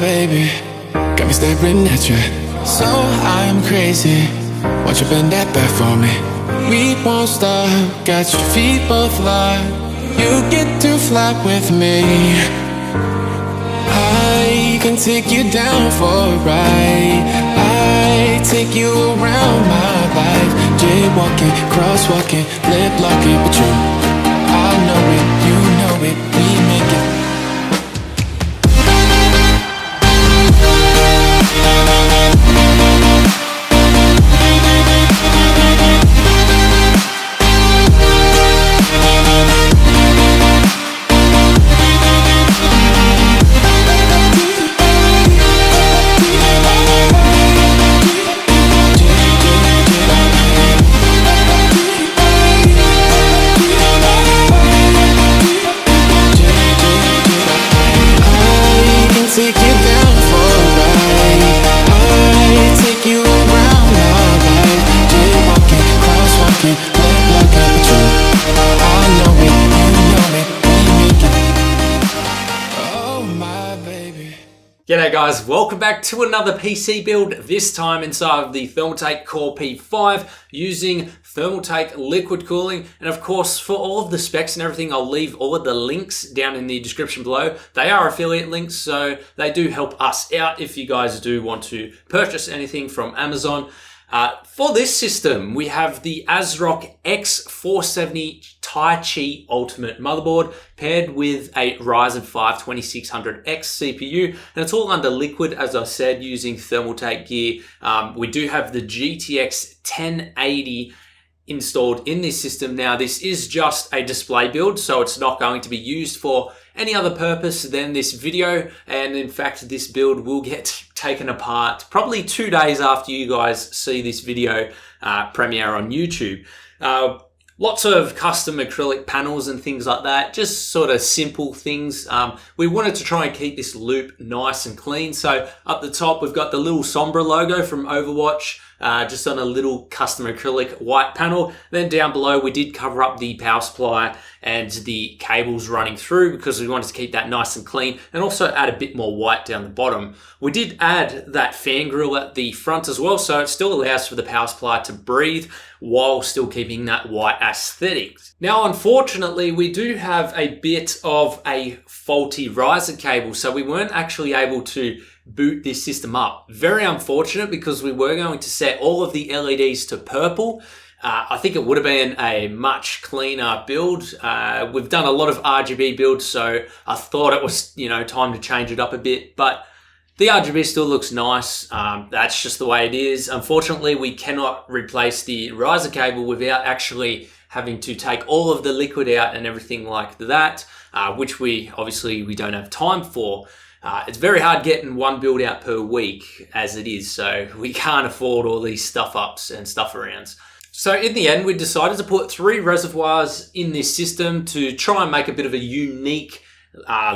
baby, got me staring at you. So I'm crazy, won't you bend that back for me? We won't stop, got your feet both locked. You get to fly with me. I can take you down for a ride. I take you around my life. Jaywalking, crosswalking, lip locking, but you, I know it, you know it, we make it. G'day guys, welcome back to another PC build, this time inside of the Thermaltake Core P5 using Thermaltake liquid cooling. And of course, for all of the specs and everything, I'll leave all of the links down in the description below. They are affiliate links, so they do help us out if you guys do want to purchase anything from Amazon. For this system, we have the Asrock X470 Taichi Ultimate Motherboard paired with a Ryzen 5 2600X CPU, and it's all under liquid, as I said, using Thermaltake gear. We do have the GTX 1080 installed in this system. Now, this is just a display build, so it's not going to be used for any other purpose than this video, and in fact this build will get taken apart probably 2 days after you guys see this video premiere on YouTube. Lots of custom acrylic panels and things like that, just sort of simple things. We wanted to try and keep this loop nice and clean, so up the top we've got the little Sombra logo from Overwatch, just on a little custom acrylic white panel. Then down below we did cover up the power supply and the cables running through because we wanted to keep that nice and clean, and also add a bit more white down the bottom. We did add that fan grill at the front as well, so it still allows for the power supply to breathe while still keeping that white aesthetic. Now, unfortunately, we do have a bit of a faulty Ryzen cable, so we weren't actually able to boot this system up. Very unfortunate, because we were going to set all of the LEDs to purple. I think it would have been a much cleaner build. We've done a lot of RGB builds, so I thought it was, time to change it up a bit, but the RGB still looks nice. That's just the way it is. Unfortunately, we cannot replace the Ryzen cable without actually having to take all of the liquid out and everything like that, which we don't have time for. It's very hard getting one build out per week as it is, so we can't afford all these stuff ups and stuff arounds. So in the end, we decided to put 3 reservoirs in this system to try and make a bit of a unique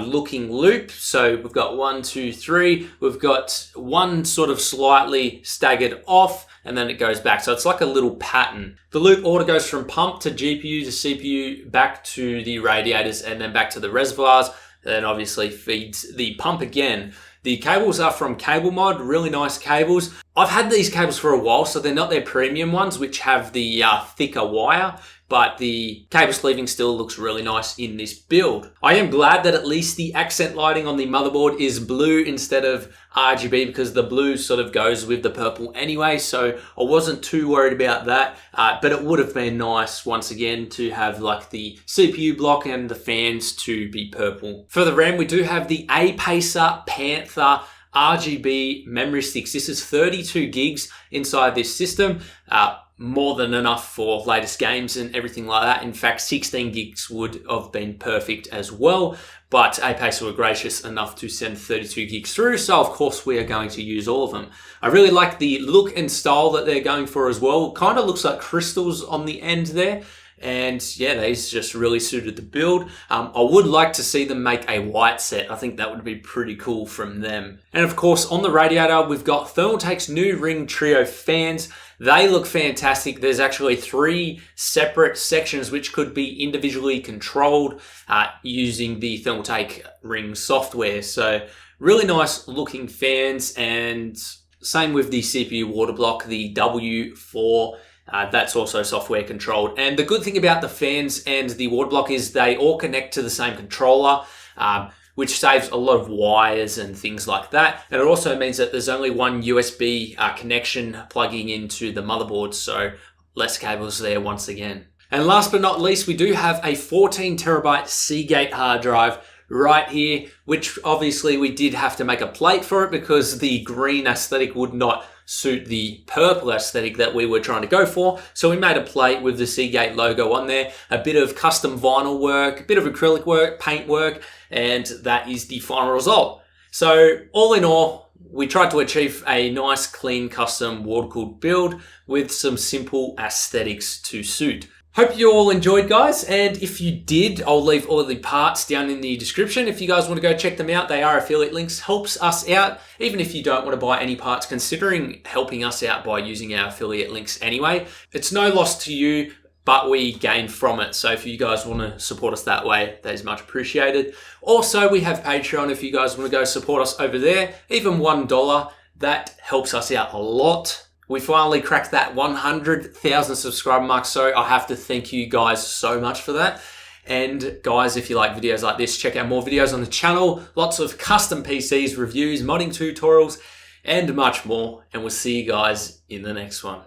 looking loop. So we've got 1, 2, 3. We've got one sort of slightly staggered off, and then it goes back. So it's like a little pattern. The loop order goes from pump to GPU to CPU, back to the radiators, and then back to the reservoirs. Then obviously feeds the pump again. The cables are from Cable Mod, really nice cables. I've had these cables for a while, so they're not their premium ones, which have the thicker wire, but the cable sleeving still looks really nice in this build. I am glad that at least the accent lighting on the motherboard is blue instead of RGB, because the blue sort of goes with the purple anyway, so I wasn't too worried about that, but it would have been nice once again to have like the CPU block and the fans to be purple. For the RAM, we do have the Apacer Panther RGB memory sticks. This is 32 gigs inside this system. More than enough for latest games and everything like that. In fact, 16 gigs would have been perfect as well, but Apacer were gracious enough to send 32 gigs through, so of course we are going to use all of them. I really like the look and style that they're going for as well. Kind of looks like crystals on the end there. And yeah, these just really suited the build. I would like to see them make a white set. I think that would be pretty cool from them. And of course, on the radiator, we've got Thermaltake's new Ring Trio fans. They look fantastic. There's actually 3 separate sections which could be individually controlled using the Thermaltake Ring software. So really nice looking fans, and same with the CPU water block, the W4. That's also software controlled. And the good thing about the fans and the water block is they all connect to the same controller, which saves a lot of wires and things like that. And it also means that there's only one USB connection plugging into the motherboard, so less cables there once again. And last but not least, we do have a 14 terabyte Seagate hard drive right here, which obviously we did have to make a plate for it because the green aesthetic would not suit the purple aesthetic that we were trying to go for. So we made a plate with the Seagate logo on there, a bit of custom vinyl work, a bit of acrylic work, paint work, and that is the final result. So all in all, we tried to achieve a nice, clean, custom water-cooled build with some simple aesthetics to suit. Hope you all enjoyed, guys, and if you did, I'll leave all of the parts down in the description. If you guys want to go check them out, they are affiliate links, helps us out, even if you don't want to buy any parts, considering helping us out by using our affiliate links anyway. It's no loss to you, but we gain from it. So if you guys want to support us that way, that is much appreciated. Also, we have Patreon if you guys want to go support us over there, even $1, that helps us out a lot. We finally cracked that 100,000 subscriber mark, so I have to thank you guys so much for that. And guys, if you like videos like this, check out more videos on the channel. Lots of custom PCs, reviews, modding tutorials, and much more. And we'll see you guys in the next one.